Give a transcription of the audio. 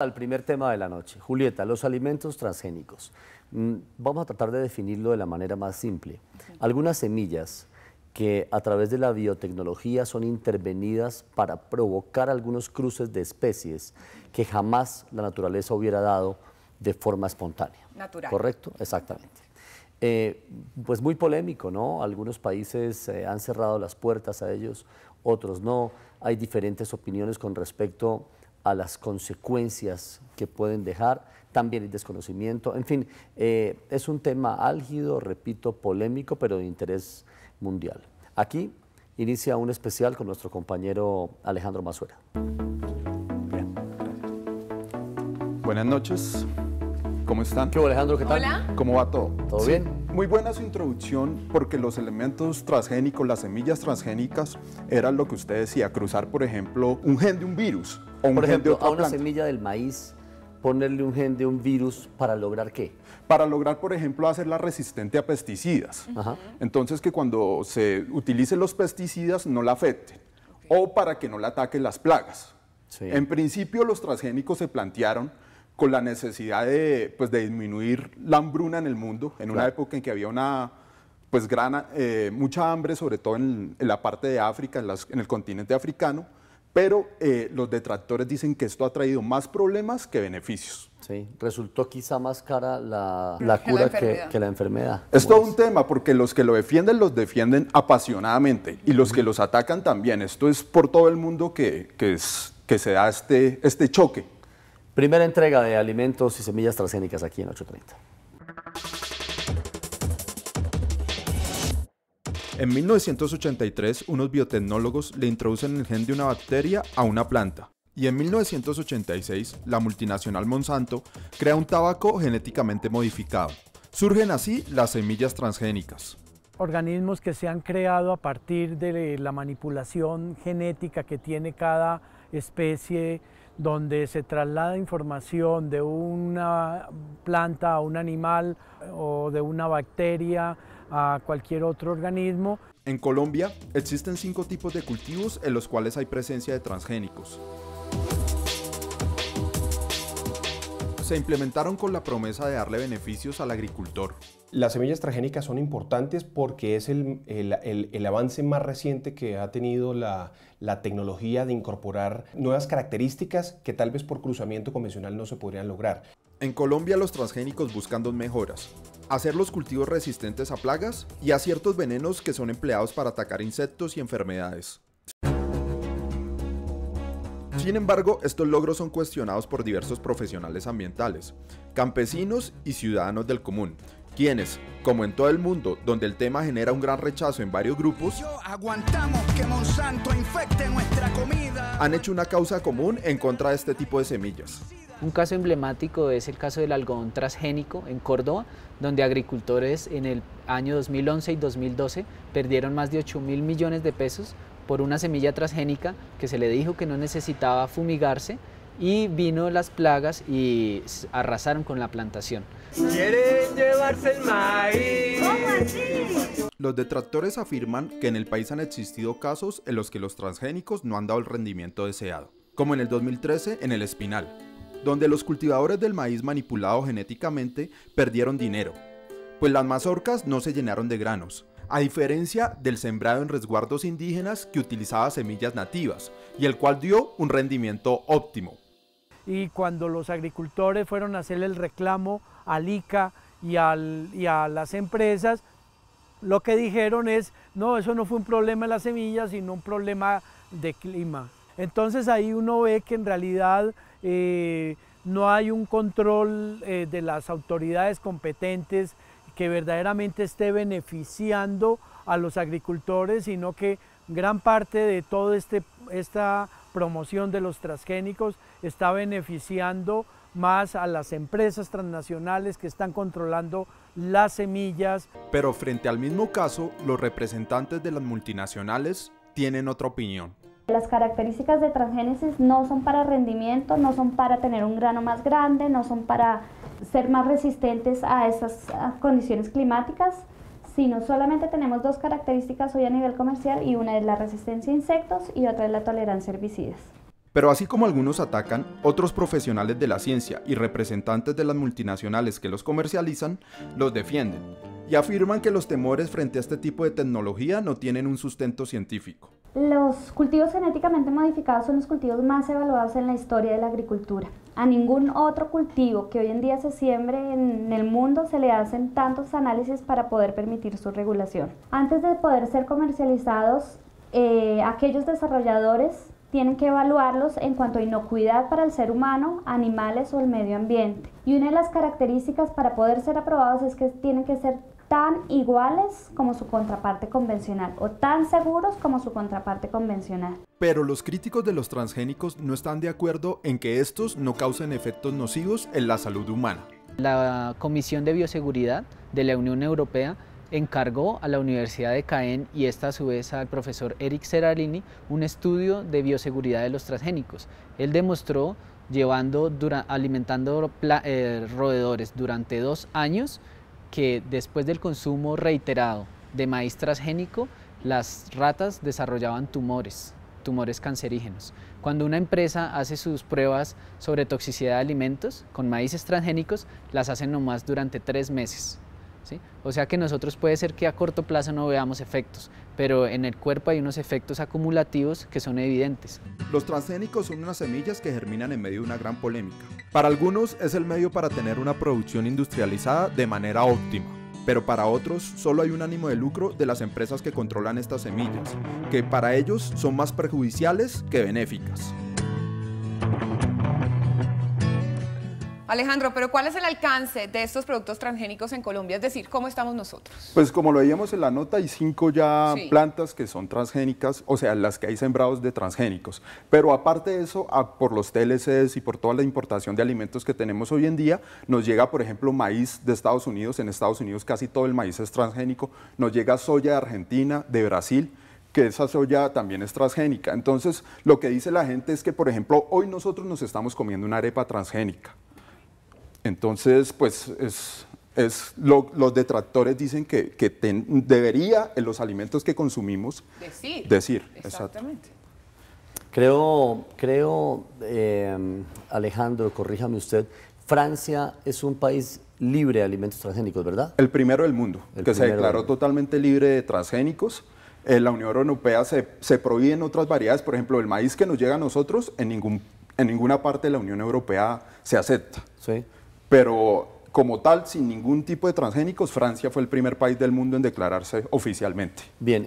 Al primer tema de la noche. Julieta, los alimentos transgénicos. Vamos a tratar de definirlo de la manera más simple. Algunas semillas que a través de la biotecnología son intervenidas para provocar algunos cruces de especies que jamás la naturaleza hubiera dado de forma espontánea. Natural. ¿Correcto? Exactamente. Pues muy polémico, ¿no? Algunos países han cerrado las puertas a ellos, otros no. Hay diferentes opiniones con respecto a las consecuencias que pueden dejar, también el desconocimiento, en fin, es un tema álgido, repito, polémico, pero de interés mundial. Aquí inicia un especial con nuestro compañero Alejandro Mazuera. Bien, buenas noches, ¿cómo están? ¿Qué hubo, Alejandro? ¿Qué tal? Hola. ¿Cómo va todo? ¿Todo bien? Muy buena su introducción, porque los elementos transgénicos, las semillas transgénicas, eran lo que usted decía, cruzar, por ejemplo, un gen de un virus o un Por gen de ejemplo, otra a una planta. semilla del maíz, ponerle un gen de un virus para lograr ¿qué? Para lograr, por ejemplo, hacerla resistente a pesticidas. Ajá. Entonces, que cuando se utilicen los pesticidas no la afecten, o para que no la ataquen las plagas. Sí. En principio, los transgénicos se plantearon con la necesidad de, pues, de disminuir la hambruna en el mundo, en una Claro. época en que había una, pues, mucha hambre, sobre todo en la parte de África, en el continente africano, pero los detractores dicen que esto ha traído más problemas que beneficios. Sí, resultó quizá más cara la Que la cura enfermedad. que la enfermedad. Es ¿Cómo todo un tema, porque los que los defienden apasionadamente, y los que los atacan también. Esto es por todo el mundo que se da este choque. Primera entrega de alimentos y semillas transgénicas aquí en 830. En 1983, unos biotecnólogos le introducen el gen de una bacteria a una planta. Y en 1986, la multinacional Monsanto crea un tabaco genéticamente modificado. Surgen así las semillas transgénicas. Organismos que se han creado a partir de la manipulación genética que tiene cada especie, donde se traslada información de una planta a un animal o de una bacteria a cualquier otro organismo. En Colombia existen 5 tipos de cultivos en los cuales hay presencia de transgénicos. Se implementaron con la promesa de darle beneficios al agricultor. Las semillas transgénicas son importantes porque es el avance más reciente que ha tenido la tecnología de incorporar nuevas características que tal vez por cruzamiento convencional no se podrían lograr. En Colombia los transgénicos buscan 2 mejoras: hacer los cultivos resistentes a plagas y a ciertos venenos que son empleados para atacar insectos y enfermedades. Sin embargo, estos logros son cuestionados por diversos profesionales ambientales, campesinos y ciudadanos del común, quienes, como en todo el mundo, donde el tema genera un gran rechazo en varios grupos, Aguantamos que Monsanto infecte nuestra comida. han hecho una causa común en contra de este tipo de semillas. Un caso emblemático es el caso del algodón transgénico en Córdoba, donde agricultores en el año 2011 y 2012 perdieron más de 8.000 millones de pesos por una semilla transgénica que se le dijo que no necesitaba fumigarse, y vino las plagas y arrasaron con la plantación. Quieren llevarse el maíz. Los detractores afirman que en el país han existido casos en los que los transgénicos no han dado el rendimiento deseado, como en el 2013 en el Espinal, donde los cultivadores del maíz manipulado genéticamente perdieron dinero, pues las mazorcas no se llenaron de granos, a diferencia del sembrado en resguardos indígenas que utilizaba semillas nativas y el cual dio un rendimiento óptimo. Y cuando los agricultores fueron a hacer el reclamo al ICA y a las empresas, lo que dijeron es: no, eso no fue un problema de las semillas, sino un problema de clima. Entonces ahí uno ve que en realidad no hay un control de las autoridades competentes que verdaderamente esté beneficiando a los agricultores, sino que gran parte de toda esta promoción de los transgénicos está beneficiando más a las empresas transnacionales que están controlando las semillas. Pero frente al mismo caso, los representantes de las multinacionales tienen otra opinión. Las características de transgénesis no son para rendimiento, no son para tener un grano más grande, no son para ser más resistentes a esas condiciones climáticas, sino solamente tenemos 2 características hoy a nivel comercial, y una es la resistencia a insectos y otra es la tolerancia a herbicidas. Pero así como algunos atacan, otros profesionales de la ciencia y representantes de las multinacionales que los comercializan, los defienden y afirman que los temores frente a este tipo de tecnología no tienen un sustento científico. Los cultivos genéticamente modificados son los cultivos más evaluados en la historia de la agricultura. A ningún otro cultivo que hoy en día se siembre en el mundo se le hacen tantos análisis para poder permitir su regulación. Antes de poder ser comercializados, aquellos desarrolladores tienen que evaluarlos en cuanto a inocuidad para el ser humano, animales o el medio ambiente. Y una de las características para poder ser aprobados es que tienen que ser tan iguales como su contraparte convencional o tan seguros como su contraparte convencional. Pero los críticos de los transgénicos no están de acuerdo en que estos no causen efectos nocivos en la salud humana. La Comisión de Bioseguridad de la Unión Europea encargó a la Universidad de Caen y esta a su vez al profesor Eric Seralini un estudio de bioseguridad de los transgénicos. Él demostró, alimentando roedores durante 2 años, que después del consumo reiterado de maíz transgénico, las ratas desarrollaban tumores cancerígenos. Cuando una empresa hace sus pruebas sobre toxicidad de alimentos con maíces transgénicos, las hacen nomás durante 3 meses. ¿Sí? O sea que nosotros puede ser que a corto plazo no veamos efectos, pero en el cuerpo hay unos efectos acumulativos que son evidentes. Los transgénicos son unas semillas que germinan en medio de una gran polémica. Para algunos es el medio para tener una producción industrializada de manera óptima, pero para otros solo hay un ánimo de lucro de las empresas que controlan estas semillas, que para ellos son más perjudiciales que benéficas. Alejandro, pero ¿cuál es el alcance de estos productos transgénicos en Colombia? Es decir, ¿cómo estamos nosotros? Pues como lo veíamos en la nota, hay 5 ya plantas que son transgénicas, o sea, las que hay sembrados de transgénicos. Pero aparte de eso, por los TLCs y por toda la importación de alimentos que tenemos hoy en día, nos llega, por ejemplo, maíz de Estados Unidos. En Estados Unidos casi todo el maíz es transgénico. Nos llega soya de Argentina, de Brasil, que esa soya también es transgénica. Entonces, lo que dice la gente es que, por ejemplo, hoy nosotros nos estamos comiendo una arepa transgénica. Entonces, pues los detractores dicen que debería en los alimentos que consumimos decir. Exactamente. Creo Alejandro, corríjame usted, Francia es un país libre de alimentos transgénicos, ¿verdad? El primero del mundo, que se declaró totalmente libre de transgénicos. En la Unión Europea se prohíben otras variedades, por ejemplo, el maíz que nos llega a nosotros en ninguna parte de la Unión Europea se acepta. Sí. Pero como tal, sin ningún tipo de transgénicos, Francia fue el primer país del mundo en declararse oficialmente. Bien,